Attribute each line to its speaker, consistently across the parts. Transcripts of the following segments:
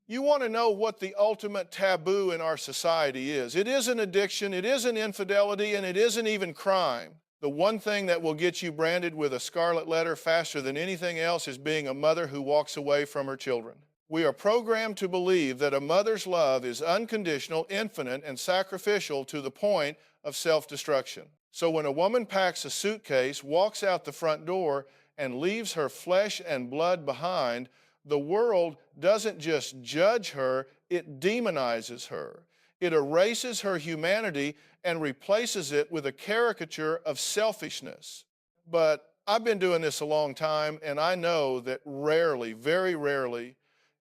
Speaker 1: You want to know what the ultimate taboo in our society is. It isn't addiction, it isn't infidelity, and it isn't even crime. The one thing that will get you branded with a scarlet letter faster than anything else is being a mother who walks away from her children. We are programmed to believe that a mother's love is unconditional, infinite, and sacrificial to the point of self-destruction. So when a woman packs a suitcase, walks out the front door, and leaves her flesh and blood behind, the world doesn't just judge her, it demonizes her. It erases her humanity and replaces it with a caricature of selfishness. But I've been doing this a long time, and I know that rarely, very rarely,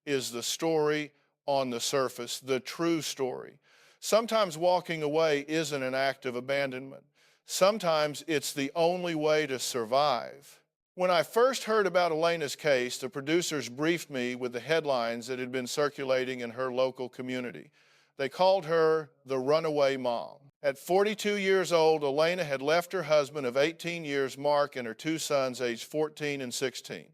Speaker 1: is the story on the surface, the true story. Sometimes walking away isn't an act of abandonment. Sometimes it's the only way to survive. When I first heard about Elena's case, the producers briefed me with the headlines that had been circulating in her local community. They called her the runaway mom. At 42 years old, Elena had left her husband of 18 years, Mark, and her two sons, aged 14 and 16.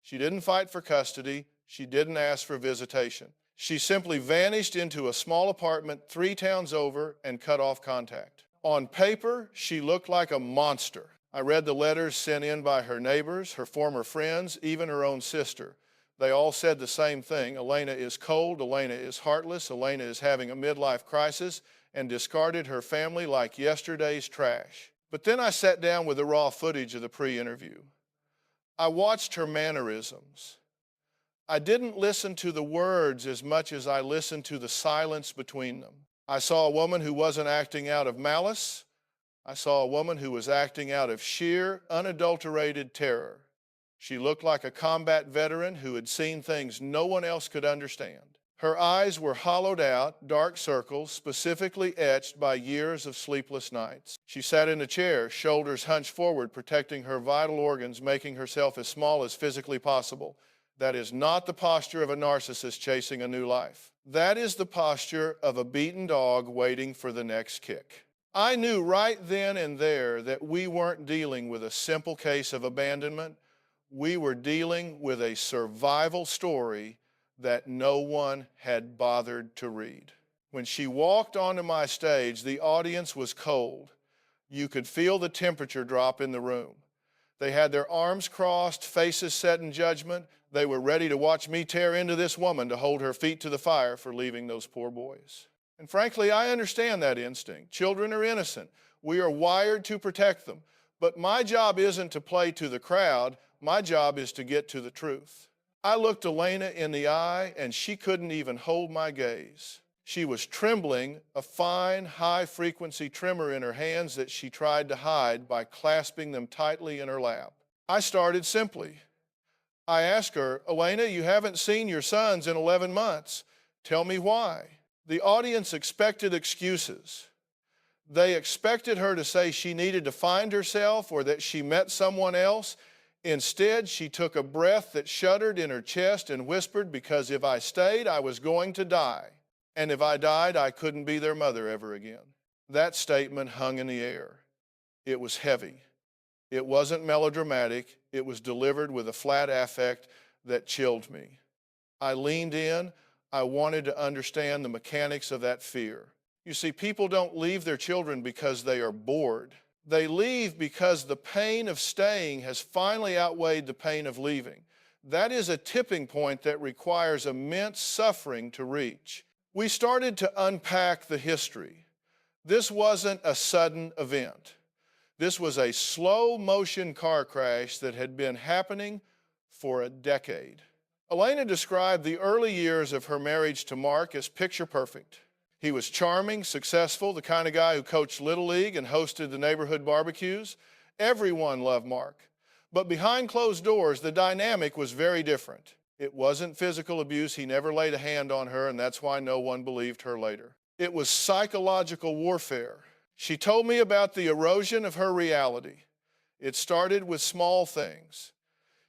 Speaker 1: She didn't fight for custody. She didn't ask for visitation. She simply vanished into a small apartment 3 towns over and cut off contact. On paper, she looked like a monster. I read the letters sent in by her neighbors, her former friends, even her own sister. They all said the same thing. Elena is cold, Elena is heartless, Elena is having a midlife crisis, and discarded her family like yesterday's trash. But then I sat down with the raw footage of the pre-interview. I watched her mannerisms. I didn't listen to the words as much as I listened to the silence between them. I saw a woman who wasn't acting out of malice. I saw a woman who was acting out of sheer, unadulterated terror. She looked like a combat veteran who had seen things no one else could understand. Her eyes were hollowed out, dark circles, specifically etched by years of sleepless nights. She sat in a chair, shoulders hunched forward, protecting her vital organs, making herself as small as physically possible. That is not the posture of a narcissist chasing a new life. That is the posture of a beaten dog waiting for the next kick. I knew right then and there that we weren't dealing with a simple case of abandonment. We were dealing with a survival story that no one had bothered to read. When she walked onto my stage, the audience was cold. You could feel the temperature drop in the room. They had their arms crossed, faces set in judgment. They were ready to watch me tear into this woman to hold her feet to the fire for leaving those poor boys. And frankly, I understand that instinct. Children are innocent. We are wired to protect them. But my job isn't to play to the crowd. My job is to get to the truth. I looked Elena in the eye, and she couldn't even hold my gaze. She was trembling, a fine, high-frequency tremor in her hands that she tried to hide by clasping them tightly in her lap. I started simply. I asked her, Elena, you haven't seen your sons in 11 months. Tell me why. The audience expected excuses. They expected her to say she needed to find herself or that she met someone else. Instead, she took a breath that shuddered in her chest and whispered, because if I stayed, I was going to die. And if I died, I couldn't be their mother ever again. That statement hung in the air. It was heavy. It wasn't melodramatic. It was delivered with a flat affect that chilled me. I leaned in. I wanted to understand the mechanics of that fear. You see, people don't leave their children because they are bored. They leave because the pain of staying has finally outweighed the pain of leaving. That is a tipping point that requires immense suffering to reach. We started to unpack the history. This wasn't a sudden event. This was a slow-motion car crash that had been happening for a decade. Elena described the early years of her marriage to Mark as picture perfect. He was charming, successful, the kind of guy who coached Little League and hosted the neighborhood barbecues. Everyone loved Mark. But behind closed doors, the dynamic was very different. It wasn't physical abuse. He never laid a hand on her, and that's why no one believed her later. It was psychological warfare. She told me about the erosion of her reality. It started with small things.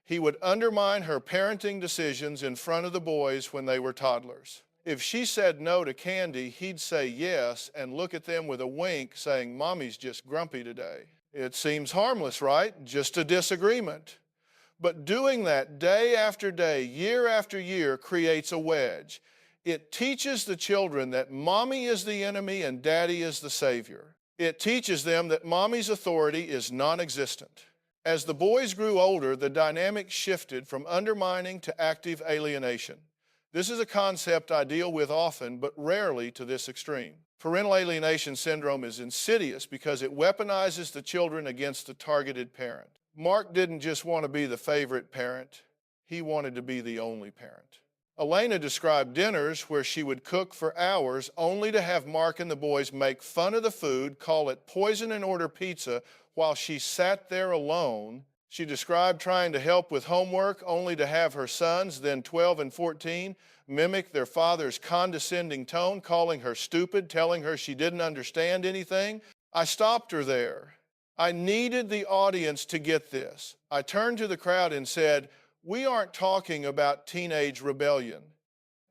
Speaker 1: He would undermine her parenting decisions in front of the boys when they were toddlers. If she said no to candy, he'd say yes and look at them with a wink, saying, Mommy's just grumpy today. It seems harmless, right? Just a disagreement. But doing that day after day, year after year, creates a wedge. It teaches the children that mommy is the enemy and daddy is the savior. It teaches them that mommy's authority is non-existent. As the boys grew older, the dynamic shifted from undermining to active alienation. This is a concept I deal with often, but rarely to this extreme. Parental alienation syndrome is insidious because it weaponizes the children against the targeted parent. Mark didn't just want to be the favorite parent, he wanted to be the only parent. Elena described dinners where she would cook for hours only to have Mark and the boys make fun of the food, call it poison, and order pizza while she sat there alone. She described trying to help with homework only to have her sons, then 12 and 14, mimic their father's condescending tone, calling her stupid, telling her she didn't understand anything. I stopped her there. I needed the audience to get this. I turned to the crowd and said, "We aren't talking about teenage rebellion.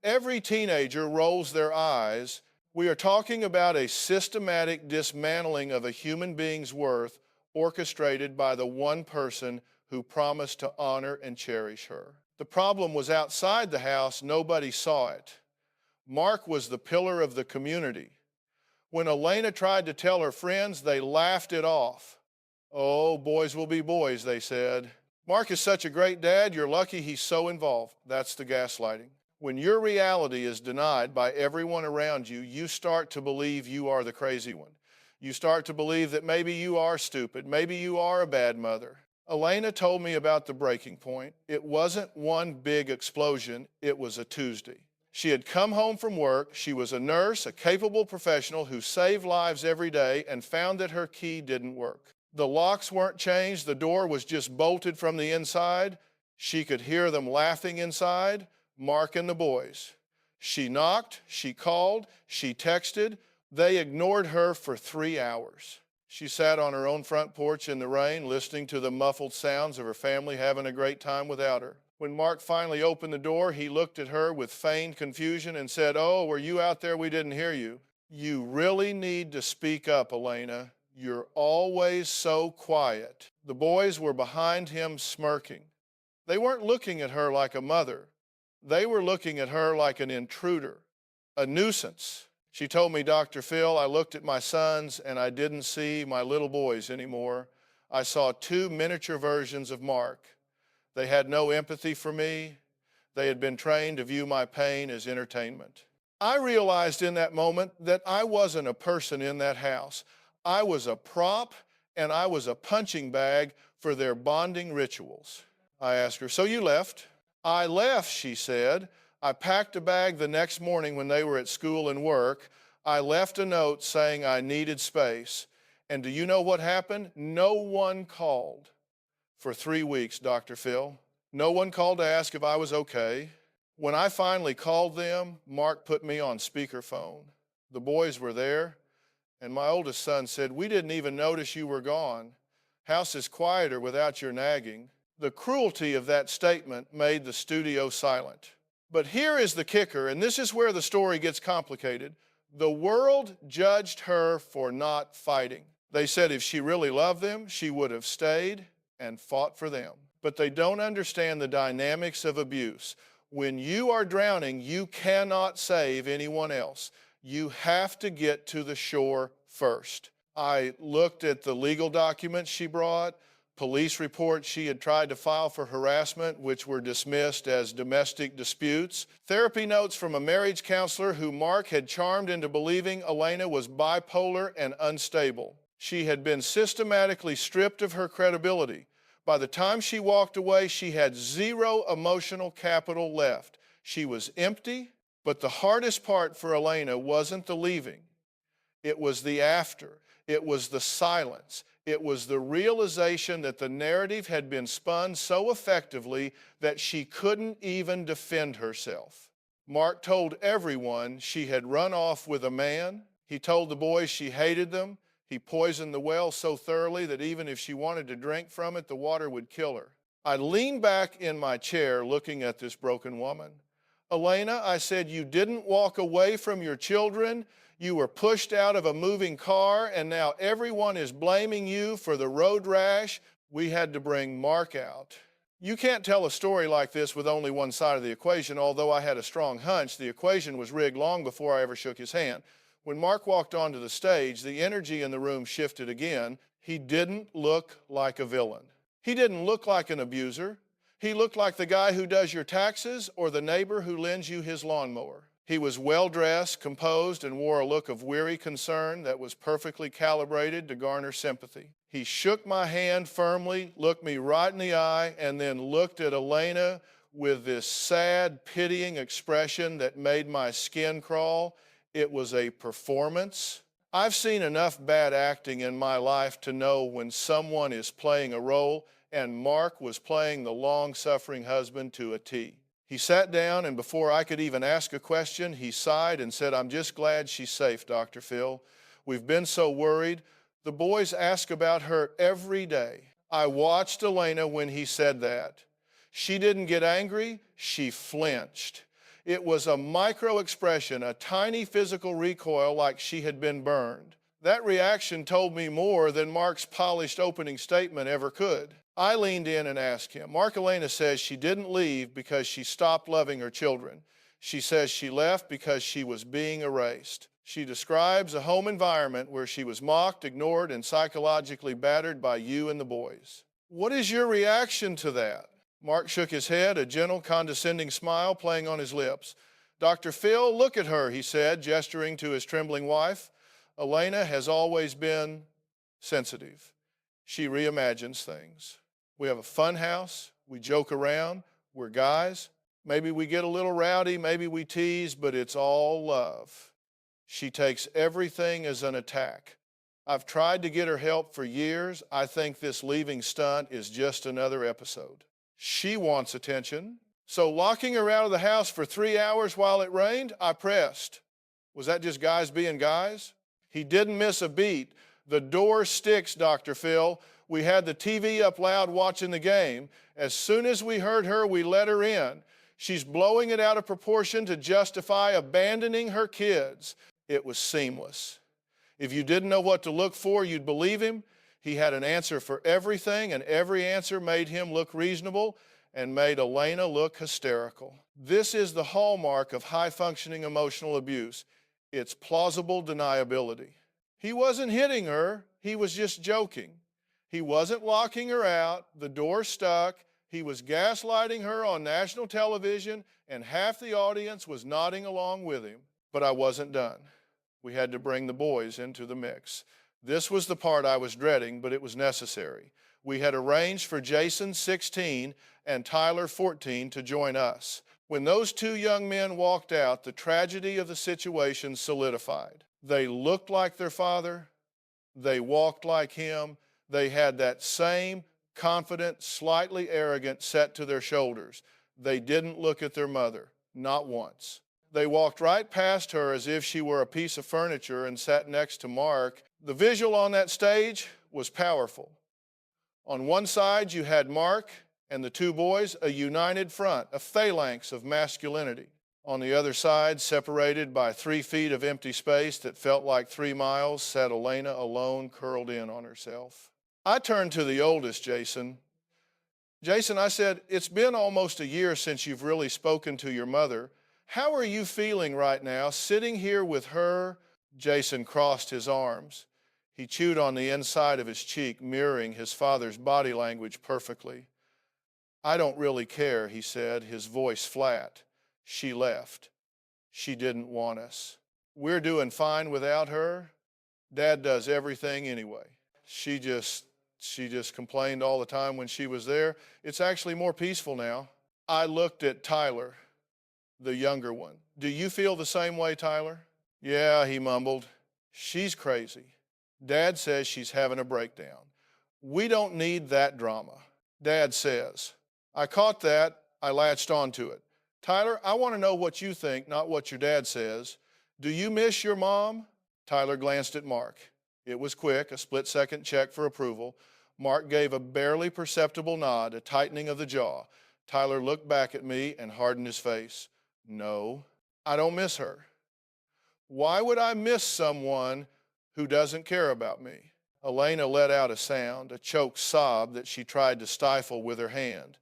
Speaker 1: Every teenager rolls their eyes. We are talking about a systematic dismantling of a human being's worth orchestrated by the one person who promised to honor and cherish her." The problem was outside the house. Nobody saw it. Mark was the pillar of the community. When Elena tried to tell her friends, they laughed it off. "Oh, boys will be boys," they said. "Mark is such a great dad, you're lucky he's so involved." That's the gaslighting. When your reality is denied by everyone around you, you start to believe you are the crazy one. You start to believe that maybe you are stupid, maybe you are a bad mother. Elena told me about the breaking point. It wasn't one big explosion, it was a Tuesday. She had come home from work. She was a nurse, a capable professional who saved lives every day, and found that her key didn't work. The locks weren't changed, the door was just bolted from the inside. She could hear them laughing inside, Mark and the boys. She knocked, she called, she texted. They ignored her for 3 hours. She sat on her own front porch in the rain, listening to the muffled sounds of her family having a great time without her. When Mark finally opened the door, he looked at her with feigned confusion and said, "Oh, were you out there? We didn't hear you." "You really need to speak up, Elena. You're always so quiet." The boys were behind him smirking. They weren't looking at her like a mother. They were looking at her like an intruder, a nuisance. She told me, "Dr. Phil, I looked at my sons and I didn't see my little boys anymore. I saw 2 miniature versions of Mark. They had no empathy for me. They had been trained to view my pain as entertainment." I realized in that moment that I wasn't a person in that house. I was a prop and I was a punching bag for their bonding rituals. I asked her, "So you left?" "I left," she said. "I packed a bag the next morning when they were at school and work. I left a note saying I needed space. And do you know what happened? No one called for 3 weeks, Dr. Phil. No one called to ask if I was okay. When I finally called them, Mark put me on speakerphone. The boys were there, and my oldest son said, 'We didn't even notice you were gone. House is quieter without your nagging.'" The cruelty of that statement made the studio silent. But here is the kicker, and this is where the story gets complicated. The world judged her for not fighting. They said if she really loved them, she would have stayed and fought for them. But they don't understand the dynamics of abuse. When you are drowning, you cannot save anyone else. You have to get to the shore first. I looked at the legal documents she brought, police reports she had tried to file for harassment, which were dismissed as domestic disputes, therapy notes from a marriage counselor who Mark had charmed into believing Elena was bipolar and unstable. She had been systematically stripped of her credibility. By the time she walked away, she had 0 emotional capital left. She was empty, but the hardest part for Elena wasn't the leaving. It was the after. It was the silence. It was the realization that the narrative had been spun so effectively that she couldn't even defend herself. Mark told everyone she had run off with a man. He told the boys she hated them. He poisoned the well so thoroughly that even if she wanted to drink from it, the water would kill her. I leaned back in my chair looking at this broken woman. "Elena," I said, "you didn't walk away from your children. You were pushed out of a moving car, and now everyone is blaming you for the road rash. We had to bring Mark out. You can't tell a story like this with only one side of the equation, although I had a strong hunch the equation was rigged long before I ever shook his hand. When Mark walked onto the stage, the energy in the room shifted again. He didn't look like a villain. He didn't look like an abuser. He looked like the guy who does your taxes or the neighbor who lends you his lawnmower. He was well-dressed, composed, and wore a look of weary concern that was perfectly calibrated to garner sympathy. He shook my hand firmly, looked me right in the eye, and then looked at Elena with this sad, pitying expression that made my skin crawl. It was a performance. I've seen enough bad acting in my life to know when someone is playing a role, and Mark was playing the long-suffering husband to a T. He sat down, and before I could even ask a question, he sighed and said, "I'm just glad she's safe, Dr. Phil. We've been so worried. The boys ask about her every day." I watched Elena when he said that. She didn't get angry, she flinched. It was a micro expression, a tiny physical recoil like she had been burned. That reaction told me more than Mark's polished opening statement ever could. I leaned in and asked him, "Mark, Elena says she didn't leave because she stopped loving her children. She says she left because she was being erased. She describes a home environment where she was mocked, ignored, and psychologically battered by you and the boys. What is your reaction to that?" Mark shook his head, a gentle, condescending smile playing on his lips. "Dr. Phil, look at her," he said, gesturing to his trembling wife. "Elena has always been sensitive. She reimagines things. We have a fun house. We joke around. We're guys. Maybe we get a little rowdy. Maybe we tease, but it's all love. She takes everything as an attack. I've tried to get her help for years. I think this leaving stunt is just another episode. She wants attention. So locking her out of the house for 3 hours while it rained, I pressed. Was that just guys being guys?" He didn't miss a beat. "The door sticks, Dr. Phil. We had the TV up loud watching the game. As soon as we heard her, we let her in. She's blowing it out of proportion to justify abandoning her kids." It was seamless. If you didn't know what to look for, you'd believe him. He had an answer for everything, and every answer made him look reasonable and made Elena look hysterical. This is the hallmark of high-functioning emotional abuse. It's plausible deniability. He wasn't hitting her. He was just joking. He wasn't locking her out. The door stuck. He was gaslighting her on national television, and half the audience was nodding along with him. But I wasn't done. We had to bring the boys into the mix. This was the part I was dreading, but it was necessary. We had arranged for Jason, 16, and Tyler, 14, to join us. When those two young men walked out, the tragedy of the situation solidified. They looked like their father. They walked like him. They had that same confident, slightly arrogant set to their shoulders. They didn't look at their mother, not once. They walked right past her as if she were a piece of furniture and sat next to Mark. The visual on that stage was powerful. On one side, you had Mark and the two boys, a united front, a phalanx of masculinity. On the other side, separated by 3 feet of empty space that felt like 3 miles, sat Elena alone, curled in on herself. I turned to the oldest, Jason. "Jason," I said, "it's been almost a year since you've really spoken to your mother. How are you feeling right now, sitting here with her?" Jason crossed his arms. He chewed on the inside of his cheek, mirroring his father's body language perfectly. "I don't really care," he said, his voice flat. "She left. She didn't want us. We're doing fine without her. Dad does everything anyway. She just complained all the time when she was there. It's actually more peaceful now." I looked at Tyler, the younger one. "Do you feel the same way, Tyler?" "Yeah," he mumbled. "She's crazy. Dad says she's having a breakdown. We don't need that drama. Dad says." I caught that. I latched onto it. "Tyler, I want to know what you think, not what your dad says. Do you miss your mom?" Tyler glanced at Mark. It was quick, a split-second check for approval. Mark gave a barely perceptible nod, a tightening of the jaw. Tyler looked back at me and hardened his face. "No, I don't miss her." "Why would I miss someone who doesn't care about me?" Elena let out a sound, a choked sob that she tried to stifle with her hand.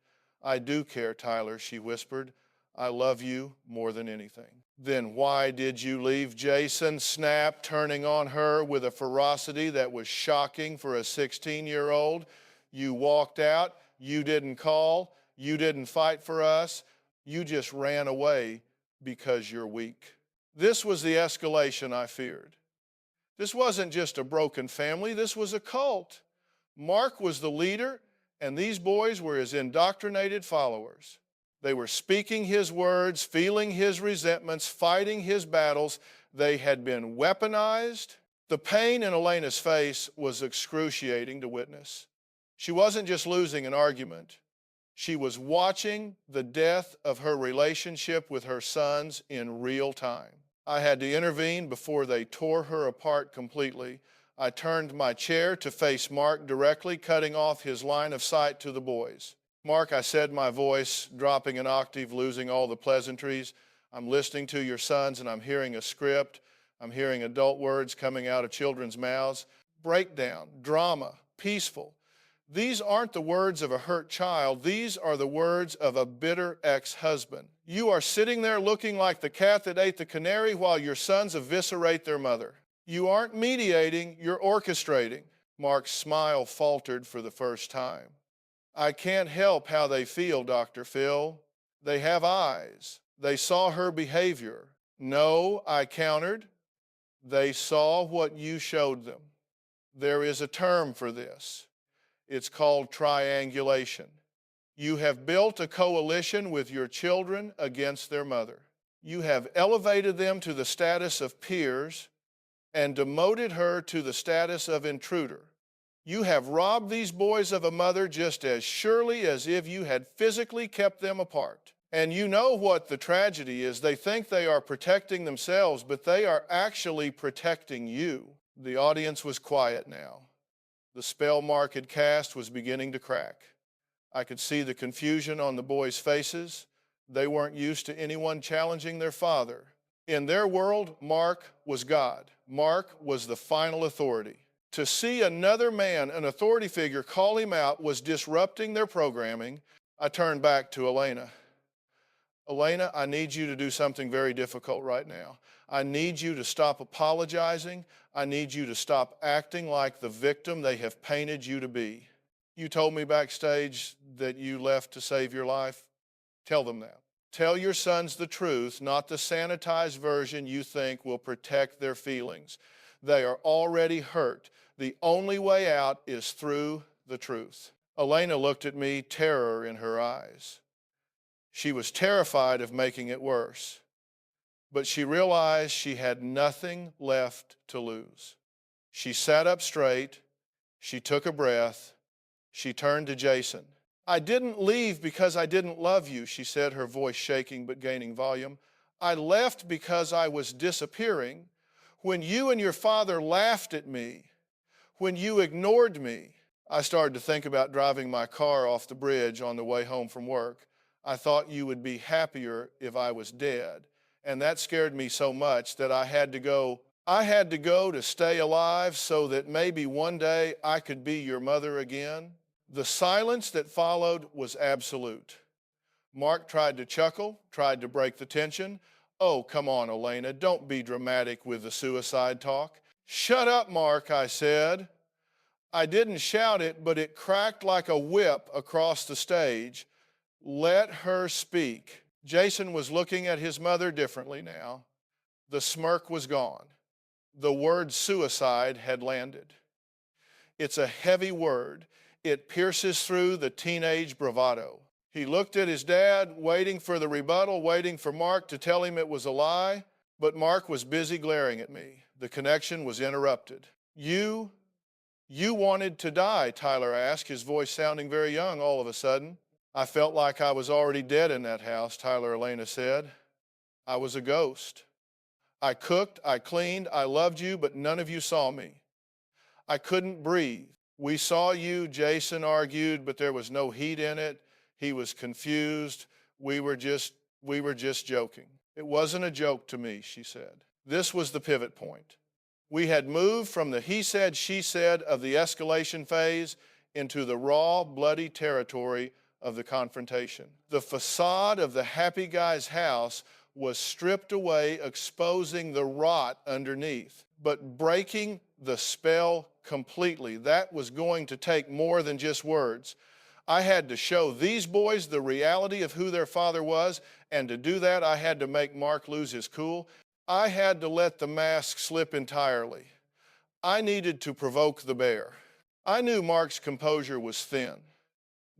Speaker 1: I do care, Tyler, she whispered. I love you more than anything. Then why did you leave? Jason snapped, turning on her with a ferocity that was shocking for a 16-year-old. You walked out. You didn't call. You didn't fight for us. You just ran away because you're weak. This was the escalation I feared. This wasn't just a broken family. This was a cult. Mark was the leader, and these boys were his indoctrinated followers. They were speaking his words, feeling his resentments, fighting his battles. They had been weaponized. The pain in Elena's face was excruciating to witness. She wasn't just losing an argument. She was watching the death of her relationship with her sons in real time. I had to intervene before they tore her apart completely. I turned my chair to face Mark directly, cutting off his line of sight to the boys. Mark, I said, my voice dropping an octave, losing all the pleasantries. I'm listening to your sons and I'm hearing a script. I'm hearing adult words coming out of children's mouths. Breakdown, drama, peaceful. These aren't the words of a hurt child. These are the words of a bitter ex-husband. You are sitting there looking like the cat that ate the canary while your sons eviscerate their mother. You aren't mediating, you're orchestrating. Mark's smile faltered for the first time. I can't help how they feel, Dr. Phil. They have eyes. They saw her behavior. No, I countered. They saw what you showed them. There is a term for this. It's called triangulation. You have built a coalition with your children against their mother. You have elevated them to the status of peers and demoted her to the status of intruder. You have robbed these boys of a mother just as surely as if you had physically kept them apart. And you know what the tragedy is. They think they are protecting themselves, but they are actually protecting you. The audience was quiet now. The spell Mark had cast was beginning to crack. I could see the confusion on the boys' faces. They weren't used to anyone challenging their father. In their world, Mark was God. Mark was the final authority. To see another man, an authority figure, call him out was disrupting their programming. I turned back to Elena. Elena, I need you to do something very difficult right now. I need you to stop apologizing. I need you to stop acting like the victim they have painted you to be. You told me backstage that you left to save your life. Tell them that. Tell your sons the truth, not the sanitized version you think will protect their feelings. They are already hurt. The only way out is through the truth. Elena looked at me, terror in her eyes. She was terrified of making it worse, but she realized she had nothing left to lose. She sat up straight. She took a breath. She turned to Jason. I didn't leave because I didn't love you, she said, her voice shaking but gaining volume. I left because I was disappearing. When you and your father laughed at me, when you ignored me, I started to think about driving my car off the bridge on the way home from work. I thought you would be happier if I was dead. And that scared me so much that I had to go to stay alive so that maybe one day I could be your mother again. The silence that followed was absolute. Mark tried to chuckle, tried to break the tension. Oh, come on, Elena, don't be dramatic with the suicide talk. Shut up, Mark, I said. I didn't shout it, but it cracked like a whip across the stage. Let her speak. Jason was looking at his mother differently now. The smirk was gone. The word suicide had landed. It's a heavy word. It pierces through the teenage bravado. He looked at his dad, waiting for the rebuttal, waiting for Mark to tell him it was a lie, but Mark was busy glaring at me. The connection was interrupted. You wanted to die, Tyler asked, his voice sounding very young all of a sudden. I felt like I was already dead in that house, Tyler Elena said. I was a ghost. I cooked, I cleaned, I loved you, but none of you saw me. I couldn't breathe. We saw you, Jason argued, but there was no heat in it. He was confused. We were just joking. It wasn't a joke to me, she said. This was the pivot point. We had moved from the he said, she said of the escalation phase into the raw, bloody territory of the confrontation. The facade of the happy guy's house was stripped away, exposing the rot underneath, but breaking the spell completely. That was going to take more than just words. I had to show these boys the reality of who their father was, and to do that, I had to make Mark lose his cool. I had to let the mask slip entirely. I needed to provoke the bear. I knew Mark's composure was thin.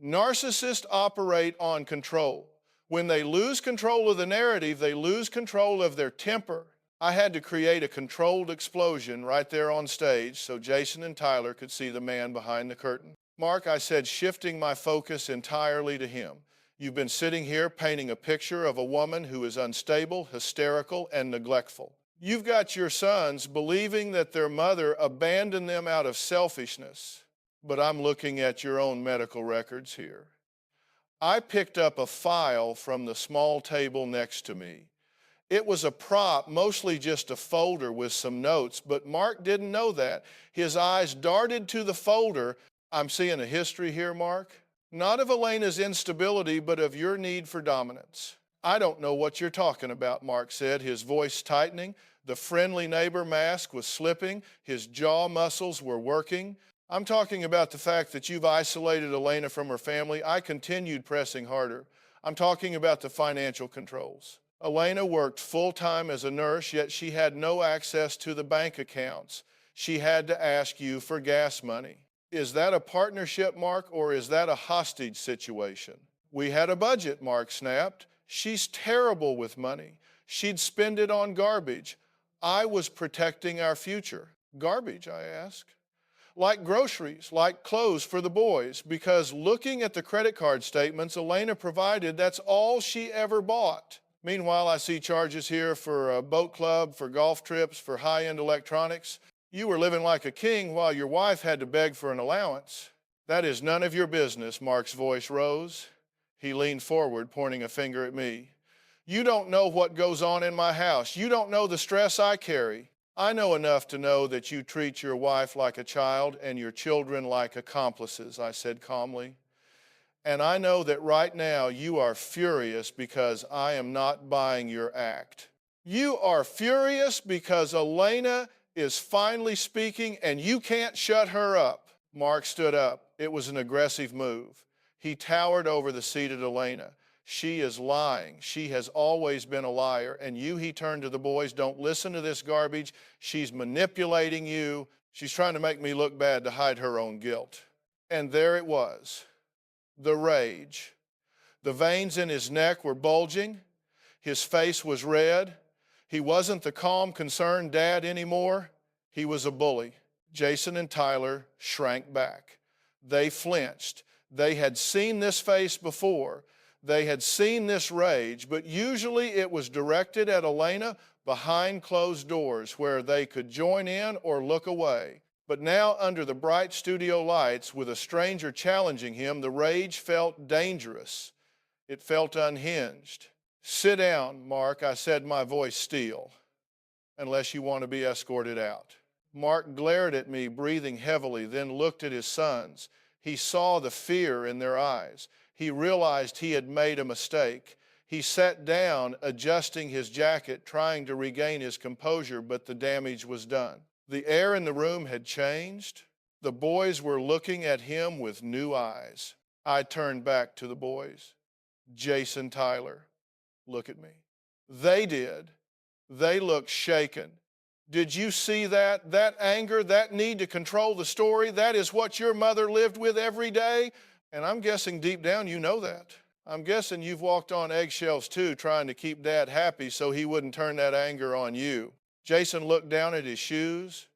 Speaker 1: Narcissists operate on control. When they lose control of the narrative, they lose control of their temper. I had to create a controlled explosion right there on stage so Jason and Tyler could see the man behind the curtain. Mark, I said, shifting my focus entirely to him. You've been sitting here painting a picture of a woman who is unstable, hysterical, and neglectful. You've got your sons believing that their mother abandoned them out of selfishness, but I'm looking at your own medical records here. I picked up a file from the small table next to me. It was a prop, mostly just a folder with some notes, but Mark didn't know that. His eyes darted to the folder. I'm seeing a history here, Mark. Not of Elena's instability, but of your need for dominance. I don't know what you're talking about, Mark said, his voice tightening. The friendly neighbor mask was slipping. His jaw muscles were working. I'm talking about the fact that you've isolated Elena from her family. I continued pressing harder. I'm talking about the financial controls. Elena worked full-time as a nurse, yet she had no access to the bank accounts. She had to ask you for gas money. Is that a partnership, Mark, or is that a hostage situation? We had a budget, Mark snapped. She's terrible with money. She'd spend it on garbage. I was protecting our future. Garbage, I asked. Like groceries, like clothes for the boys, because looking at the credit card statements Elena provided, that's all she ever bought. Meanwhile, I see charges here for a boat club, for golf trips, for high-end electronics. You were living like a king while your wife had to beg for an allowance. That is none of your business, Mark's voice rose. He leaned forward, pointing a finger at me. You don't know what goes on in my house. You don't know the stress I carry. I know enough to know that you treat your wife like a child and your children like accomplices, I said calmly. And I know that right now you are furious because I am not buying your act. You are furious because Elena is finally speaking and you can't shut her up. Mark stood up. It was an aggressive move. He towered over the seated Elena. She is lying. She has always been a liar. And you, he turned to the boys, don't listen to this garbage. She's manipulating you. She's trying to make me look bad to hide her own guilt. And there it was, the rage. The veins in his neck were bulging. His face was red. He wasn't the calm, concerned dad anymore. He was a bully. Jason and Tyler shrank back. They flinched. They had seen this face before. They had seen this rage, but usually it was directed at Elena behind closed doors where they could join in or look away. But now, under the bright studio lights, with a stranger challenging him, the rage felt dangerous. It felt unhinged. Sit down, Mark, I said, my voice steel, unless you want to be escorted out. Mark glared at me, breathing heavily, then looked at his sons. He saw the fear in their eyes. He realized he had made a mistake. He sat down, adjusting his jacket, trying to regain his composure, but the damage was done. The air in the room had changed. The boys were looking at him with new eyes. I turned back to the boys. Jason, Tyler, look at me. They did. They looked shaken. Did you see that? That anger, that need to control the story, that is what your mother lived with every day? And I'm guessing deep down you know that. I'm guessing you've walked on eggshells too, trying to keep Dad happy so he wouldn't turn that anger on you. Jason looked down at his shoes.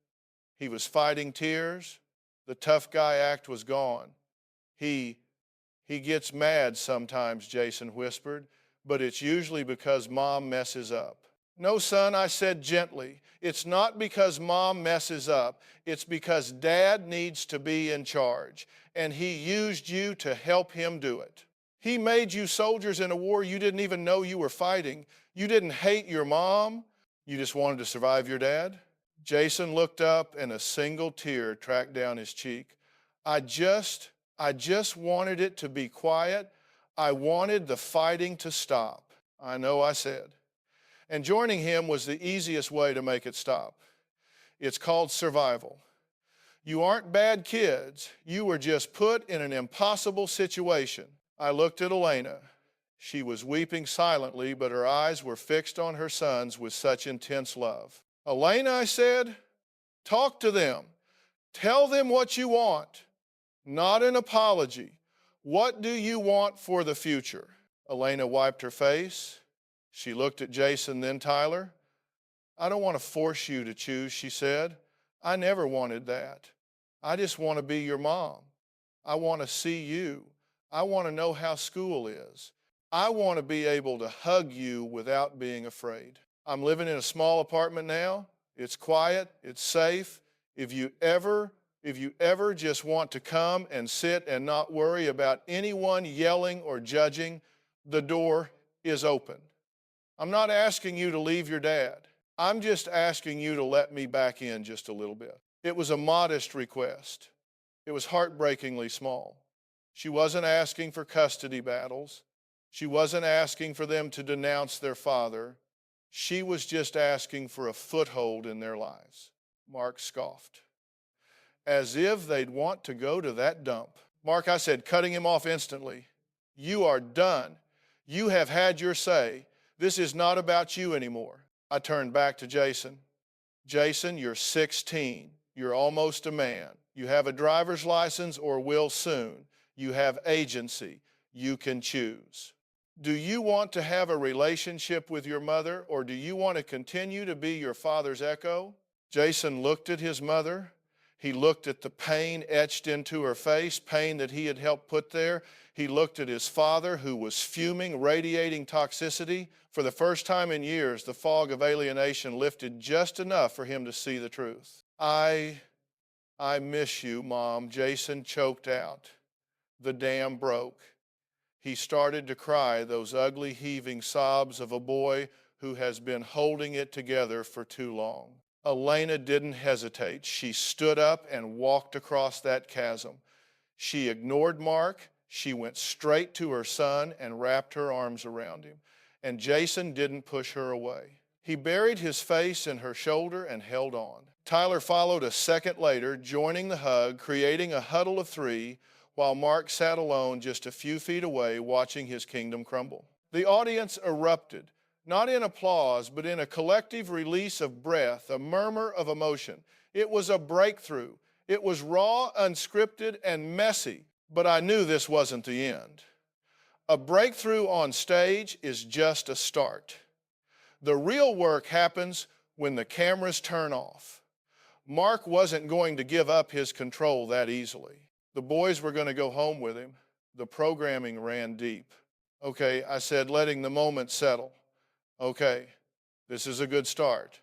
Speaker 1: He was fighting tears. The tough guy act was gone. He gets mad sometimes, Jason whispered, but it's usually because Mom messes up. No, son, I said gently. It's not because Mom messes up. It's because Dad needs to be in charge, and he used you to help him do it. He made you soldiers in a war you didn't even know you were fighting. You didn't hate your mom. You just wanted to survive your dad. Jason looked up, and a single tear tracked down his cheek. I just I just wanted it to be quiet. I wanted the fighting to stop. I know I said. And joining him was the easiest way to make it stop. It's called survival. You aren't bad kids. You were just put in an impossible situation. I looked at Elena. She was weeping silently, but her eyes were fixed on her sons with such intense love. Elena, I said, talk to them. Tell them what you want, not an apology. What do you want for the future? Elena wiped her face. She looked at Jason, then Tyler. I don't want to force you to choose, she said. I never wanted that. I just want to be your mom. I want to see you. I want to know how school is. I want to be able to hug you without being afraid. I'm living in a small apartment now. It's quiet. It's safe. If you ever just want to come and sit and not worry about anyone yelling or judging, the door is open. I'm not asking you to leave your dad. I'm just asking you to let me back in just a little bit. It was a modest request. It was heartbreakingly small. She wasn't asking for custody battles. She wasn't asking for them to denounce their father. She was just asking for a foothold in their lives. Mark scoffed. As if they'd want to go to that dump. Mark, I said, cutting him off instantly. You are done. You have had your say. This is not about you anymore. I turned back to Jason. Jason, you're 16. You're almost a man. You have a driver's license or will soon. You have agency. You can choose. Do you want to have a relationship with your mother, or do you want to continue to be your father's echo? Jason looked at his mother. He looked at the pain etched into her face, pain that he had helped put there. He looked at his father, who was fuming, radiating toxicity. For the first time in years, the fog of alienation lifted just enough for him to see the truth. I miss you, Mom, Jason choked out. The dam broke. He started to cry, those ugly, heaving sobs of a boy who has been holding it together for too long. Elena didn't hesitate. She stood up and walked across that chasm. She ignored Mark. She went straight to her son and wrapped her arms around him. And Jason didn't push her away. He buried his face in her shoulder and held on. Tyler followed a second later, joining the hug, creating a huddle of three, while Mark sat alone just a few feet away watching his kingdom crumble. The audience erupted, not in applause, but in a collective release of breath, a murmur of emotion. It was a breakthrough. It was raw, unscripted, and messy, but I knew this wasn't the end. A breakthrough on stage is just a start. The real work happens when the cameras turn off. Mark wasn't going to give up his control that easily. The boys were going to go home with him. The programming ran deep. Okay, I said, letting the moment settle. Okay, this is a good start,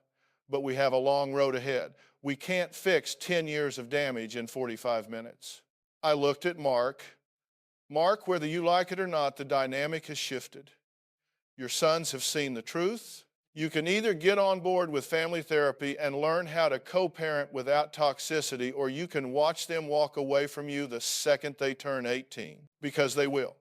Speaker 1: but we have a long road ahead. We can't fix 10 years of damage in 45 minutes. I looked at Mark. Mark, whether you like it or not, the dynamic has shifted. Your sons have seen the truth. You can either get on board with family therapy and learn how to co-parent without toxicity, or you can watch them walk away from you the second they turn 18, because they will.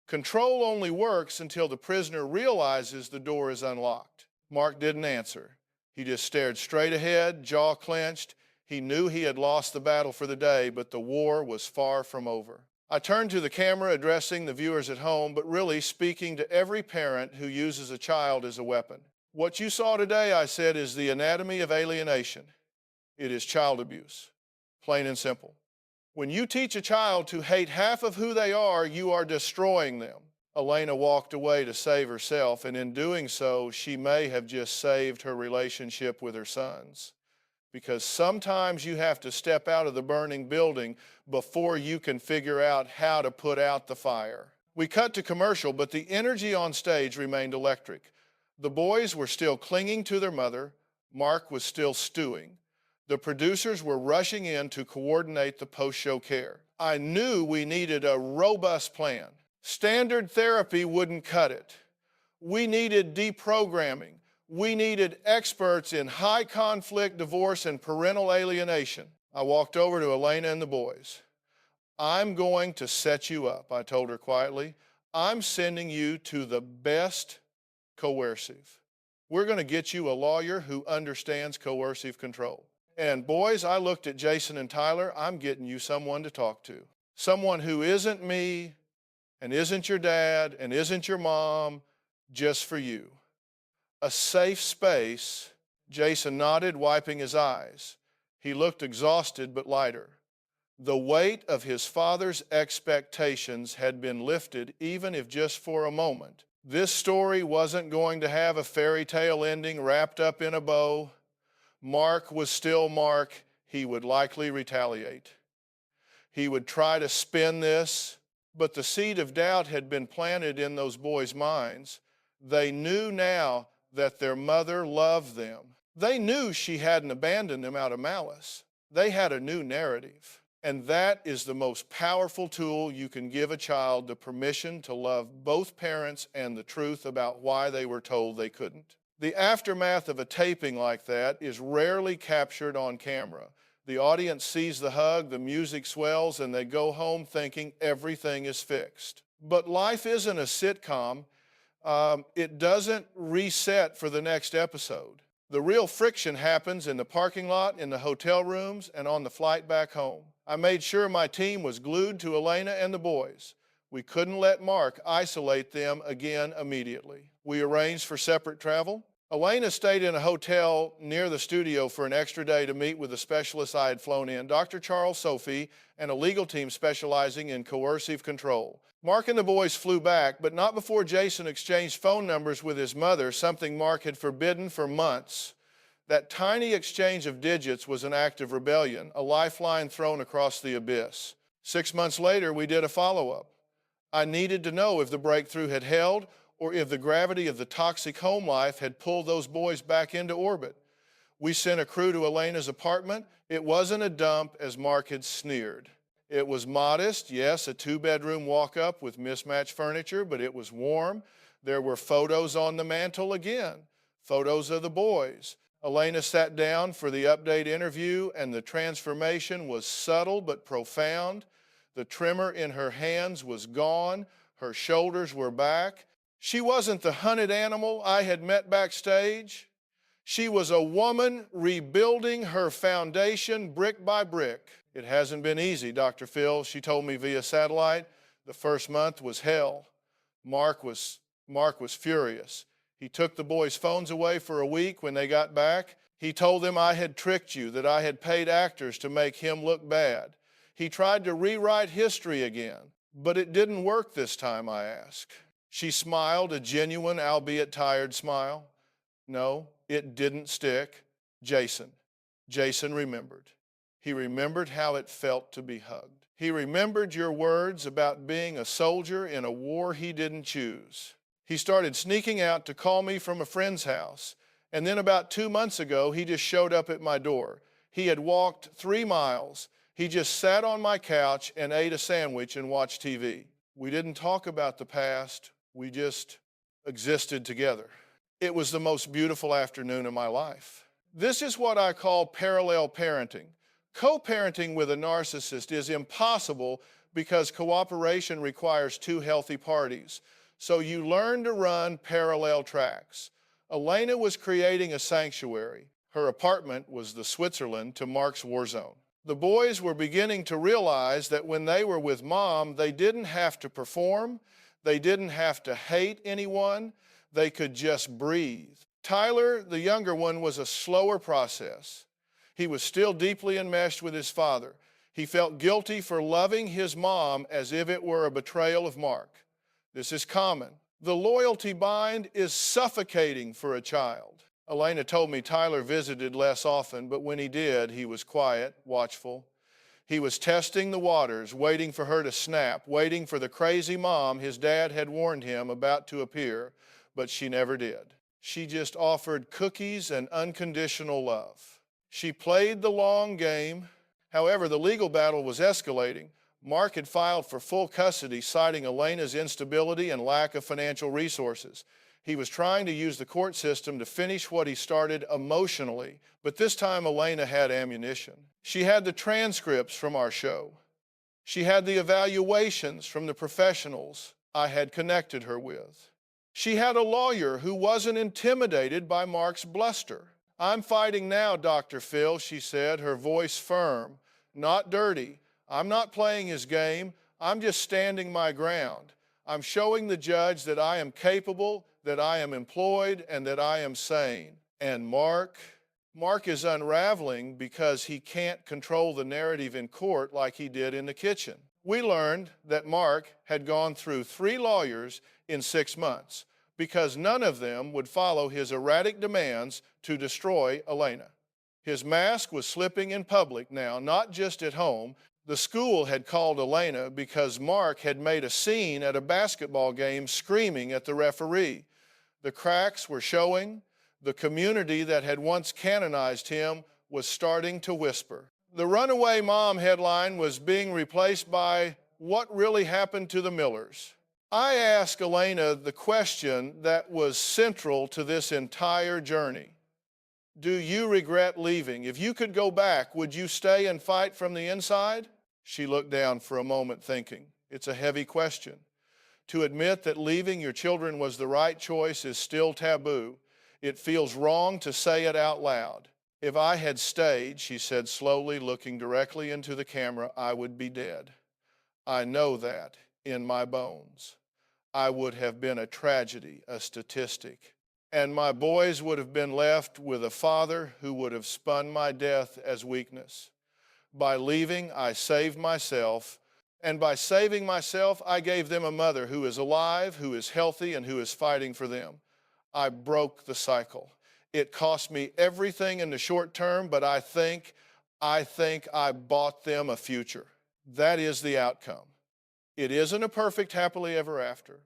Speaker 1: Control only works until the prisoner realizes the door is unlocked. Mark didn't answer. He just stared straight ahead, jaw clenched. He knew he had lost the battle for the day, but the war was far from over. I turned to the camera, addressing the viewers at home, but really speaking to every parent who uses a child as a weapon. What you saw today, I said, is the anatomy of alienation. It is child abuse, plain and simple. When you teach a child to hate half of who they are, you are destroying them. Elena walked away to save herself, and in doing so, she may have just saved her relationship with her sons. Because sometimes you have to step out of the burning building before you can figure out how to put out the fire. We cut to commercial, but the energy on stage remained electric. The boys were still clinging to their mother. Mark was still stewing. The producers were rushing in to coordinate the post-show care. I knew we needed a robust plan. Standard therapy wouldn't cut it. We needed deprogramming. We needed experts in high conflict divorce and parental alienation. I walked over to Elena and the boys. I'm going to set you up, I told her quietly. I'm sending you to the best coercive. We're going to get you a lawyer who understands coercive control. And boys, I looked at Jason and Tyler. I'm getting you someone to talk to. Someone who isn't me and isn't your dad and isn't your mom, just for you. A safe space. Jason nodded, wiping his eyes. He looked exhausted but lighter. The weight of his father's expectations had been lifted, even if just for a moment. This story wasn't going to have a fairy tale ending wrapped up in a bow. Mark was still Mark. He would likely retaliate. He would try to spin this, but the seed of doubt had been planted in those boys' minds. They knew now that their mother loved them. They knew she hadn't abandoned them out of malice. They had a new narrative. And that is the most powerful tool you can give a child, the permission to love both parents and the truth about why they were told they couldn't. The aftermath of a taping like that is rarely captured on camera. The audience sees the hug, the music swells, and they go home thinking everything is fixed. But life isn't a sitcom. It doesn't reset for the next episode. The real friction happens in the parking lot, in the hotel rooms, and on the flight back home. I made sure my team was glued to Elena and the boys. We couldn't let Mark isolate them again immediately. We arranged for separate travel. Elena stayed in a hotel near the studio for an extra day to meet with a specialist I had flown in, Dr. Charles Sophie, and a legal team specializing in coercive control. Mark and the boys flew back, but not before Jason exchanged phone numbers with his mother, something Mark had forbidden for months. That tiny exchange of digits was an act of rebellion, a lifeline thrown across the abyss. 6 months later, we did a follow-up. I needed to know if the breakthrough had held or if the gravity of the toxic home life had pulled those boys back into orbit. We sent a crew to Elena's apartment. It wasn't a dump, as Mark had sneered. It was modest, yes, a 2-bedroom walk-up with mismatched furniture, but it was warm. There were photos on the mantle again, photos of the boys. Elena sat down for the update interview, and the transformation was subtle but profound. The tremor in her hands was gone. Her shoulders were back. She wasn't the hunted animal I had met backstage. She was a woman rebuilding her foundation brick by brick. It hasn't been easy, Dr. Phil, she told me via satellite. The first month was hell. Mark was furious. He took the boys' phones away for a week when they got back. He told them I had tricked you, that I had paid actors to make him look bad. He tried to rewrite history again, but it didn't work this time, I asked. She smiled, a genuine, albeit tired smile. No, it didn't stick. Jason remembered. He remembered how it felt to be hugged. He remembered your words about being a soldier in a war he didn't choose. He started sneaking out to call me from a friend's house. And then about 2 months ago, he just showed up at my door. He had walked 3 miles. He just sat on my couch and ate a sandwich and watched TV. We didn't talk about the past. We just existed together. It was the most beautiful afternoon of my life. This is what I call parallel parenting. Co-parenting with a narcissist is impossible because cooperation requires 2 healthy parties. So you learn to run parallel tracks. Elena was creating a sanctuary. Her apartment was the Switzerland to Mark's war zone. The boys were beginning to realize that when they were with Mom, they didn't have to perform. They didn't have to hate anyone. They could just breathe. Tyler, the younger one, was a slower process. He was still deeply enmeshed with his father. He felt guilty for loving his mom as if it were a betrayal of Mark. This is common. The loyalty bind is suffocating for a child. Elena told me Tyler visited less often, but when he did, he was quiet, watchful. He was testing the waters, waiting for her to snap, waiting for the crazy mom his dad had warned him about to appear, but she never did. She just offered cookies and unconditional love. She played the long game. However, the legal battle was escalating. Mark had filed for full custody, citing Elena's instability and lack of financial resources. He was trying to use the court system to finish what he started emotionally, but this time Elena had ammunition. She had the transcripts from our show. She had the evaluations from the professionals I had connected her with. She had a lawyer who wasn't intimidated by Mark's bluster. "I'm fighting now, Dr. Phil," she said, her voice firm, not dirty. "I'm not playing his game. I'm just standing my ground. I'm showing the judge that I am capable, that I am employed, and that I am sane." And Mark is unraveling because he can't control the narrative in court like he did in the kitchen. We learned that Mark had gone through 3 lawyers in 6 months because none of them would follow his erratic demands to destroy Elena. His mask was slipping in public now, not just at home. The school had called Elena because Mark had made a scene at a basketball game screaming at the referee. The cracks were showing. The community that had once canonized him was starting to whisper. The runaway mom headline was being replaced by "What really happened to the Millers?" I asked Elena the question that was central to this entire journey. Do you regret leaving? If you could go back, would you stay and fight from the inside? She looked down for a moment thinking. It's a heavy question. To admit that leaving your children was the right choice is still taboo. It feels wrong to say it out loud. If I had stayed, she said slowly, looking directly into the camera, I would be dead. I know that in my bones. I would have been a tragedy, a statistic. And my boys would have been left with a father who would have spun my death as weakness. By leaving, I saved myself. And by saving myself, I gave them a mother who is alive, who is healthy, and who is fighting for them. I broke the cycle. It cost me everything in the short term, but I think I bought them a future. That is the outcome. It isn't a perfect happily ever after.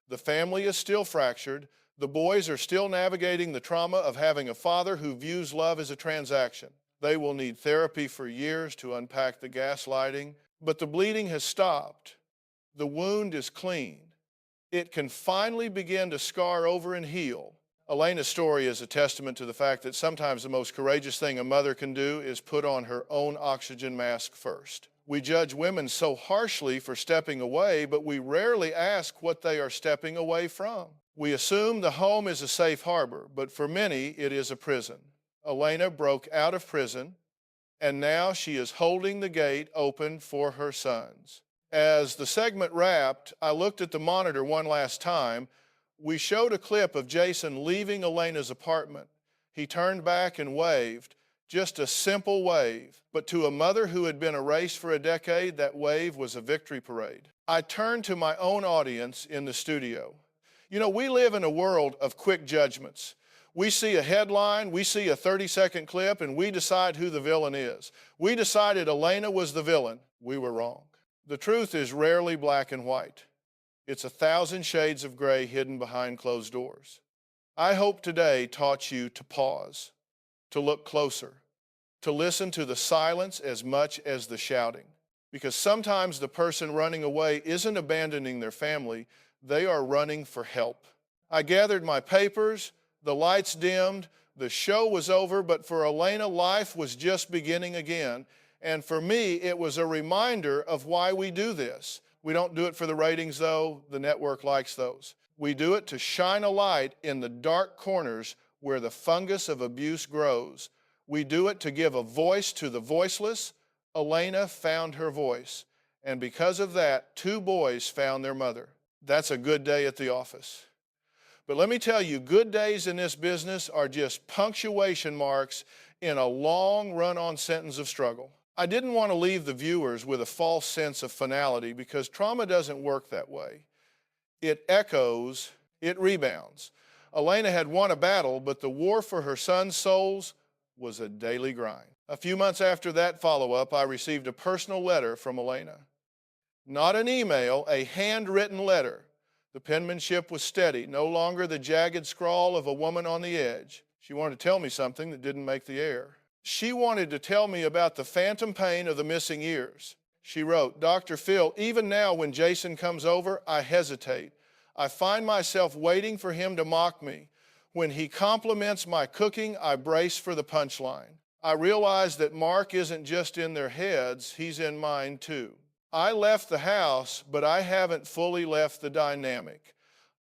Speaker 1: The family is still fractured. The boys are still navigating the trauma of having a father who views love as a transaction. They will need therapy for years to unpack the gaslighting, but the bleeding has stopped. The wound is clean. It can finally begin to scar over and heal. Elena's story is a testament to the fact that sometimes the most courageous thing a mother can do is put on her own oxygen mask first. We judge women so harshly for stepping away, but we rarely ask what they are stepping away from. We assume the home is a safe harbor, but for many it is a prison. Elena broke out of prison, and now she is holding the gate open for her sons. As the segment wrapped, I looked at the monitor one last time. We showed a clip of Jason leaving Elena's apartment. He turned back and waved, just a simple wave. But to a mother who had been erased for a decade, that wave was a victory parade. I turned to my own audience in the studio. You know, we live in a world of quick judgments. We see a headline, we see a 30-second clip, and we decide who the villain is. We decided Elena was the villain. We were wrong. The truth is rarely black and white. It's 1,000 shades of gray hidden behind closed doors. I hope today taught you to pause, to look closer, to listen to the silence as much as the shouting. Because sometimes the person running away isn't abandoning their family, they are running for help. I gathered my papers, the lights dimmed, the show was over, but for Elena, life was just beginning again. And for me, it was a reminder of why we do this. We don't do it for the ratings, though. The network likes those. We do it to shine a light in the dark corners where the fungus of abuse grows. We do it to give a voice to the voiceless. Elena found her voice. And because of that, 2 boys found their mother. That's a good day at the office. But let me tell you, good days in this business are just punctuation marks in a long run-on sentence of struggle. I didn't want to leave the viewers with a false sense of finality because trauma doesn't work that way. It echoes, it rebounds. Elena had won a battle, but the war for her sons' souls was a daily grind. A few months after that follow-up, I received a personal letter from Elena. Not an email, a handwritten letter. The penmanship was steady, no longer the jagged scrawl of a woman on the edge. She wanted to tell me something that didn't make the air. She wanted to tell me about the phantom pain of the missing years. She wrote, Dr. Phil, even now when Jason comes over, I hesitate. I find myself waiting for him to mock me. When he compliments my cooking, I brace for the punchline. I realize that Mark isn't just in their heads, he's in mine too. I left the house, but I haven't fully left the dynamic.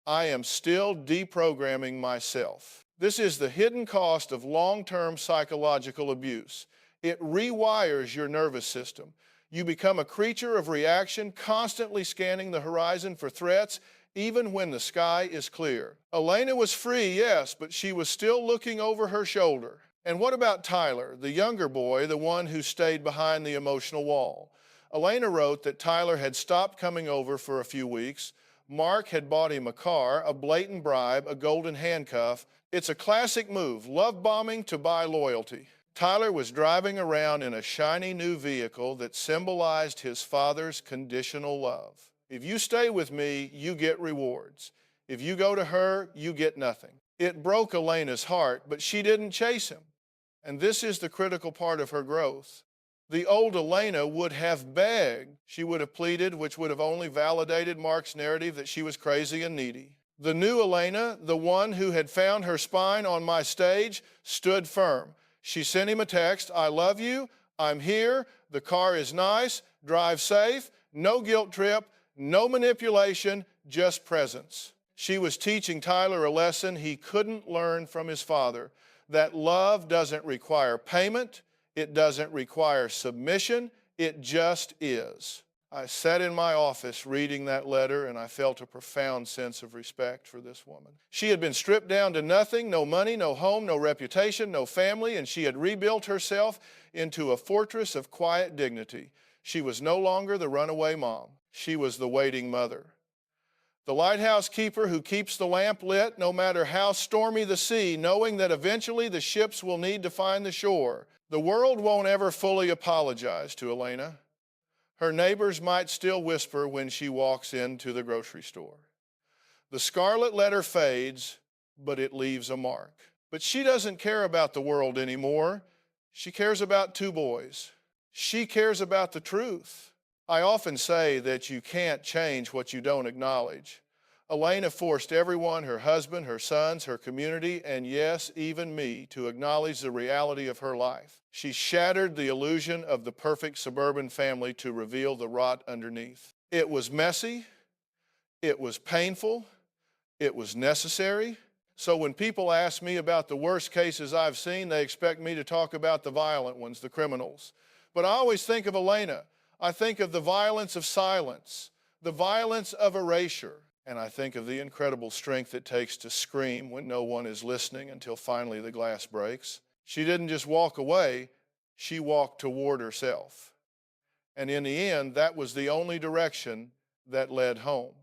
Speaker 1: I am still deprogramming myself. This is the hidden cost of long-term psychological abuse. It rewires your nervous system. You become a creature of reaction, constantly scanning the horizon for threats, even when the sky is clear. Elena was free, yes, but she was still looking over her shoulder. And what about Tyler, the younger boy, the one who stayed behind the emotional wall? Elena wrote that Tyler had stopped coming over for a few weeks. Mark had bought him a car, a blatant bribe, a golden handcuff. It's a classic move, love bombing to buy loyalty. Tyler was driving around in a shiny new vehicle that symbolized his father's conditional love. If you stay with me, you get rewards. If you go to her, you get nothing. It broke Elena's heart, but she didn't chase him. And this is the critical part of her growth. The old Elena would have begged. She would have pleaded, which would have only validated Mark's narrative that she was crazy and needy. The new Elena, the one who had found her spine on my stage, stood firm. She sent him a text, I love you, I'm here, the car is nice, drive safe, no guilt trip, no manipulation, just presence. She was teaching Tyler a lesson he couldn't learn from his father, that love doesn't require payment, it doesn't require submission, it just is. I sat in my office reading that letter, and I felt a profound sense of respect for this woman. She had been stripped down to nothing, no money, no home, no reputation, no family, and she had rebuilt herself into a fortress of quiet dignity. She was no longer the runaway mom. She was the waiting mother. The lighthouse keeper who keeps the lamp lit no matter how stormy the sea, knowing that eventually the ships will need to find the shore. The world won't ever fully apologize to Elena. Her neighbors might still whisper when she walks into the grocery store. The scarlet letter fades, but it leaves a mark. But she doesn't care about the world anymore. She cares about two boys. She cares about the truth. I often say that you can't change what you don't acknowledge. Elena forced everyone, her husband, her sons, her community, and yes, even me, to acknowledge the reality of her life. She shattered the illusion of the perfect suburban family to reveal the rot underneath. It was messy, it was painful, it was necessary. So when people ask me about the worst cases I've seen, they expect me to talk about the violent ones, the criminals. But I always think of Elena. I think of the violence of silence, the violence of erasure, and I think of the incredible strength it takes to scream when no one is listening until finally the glass breaks. She didn't just walk away, she walked toward herself. And in the end, that was the only direction that led home.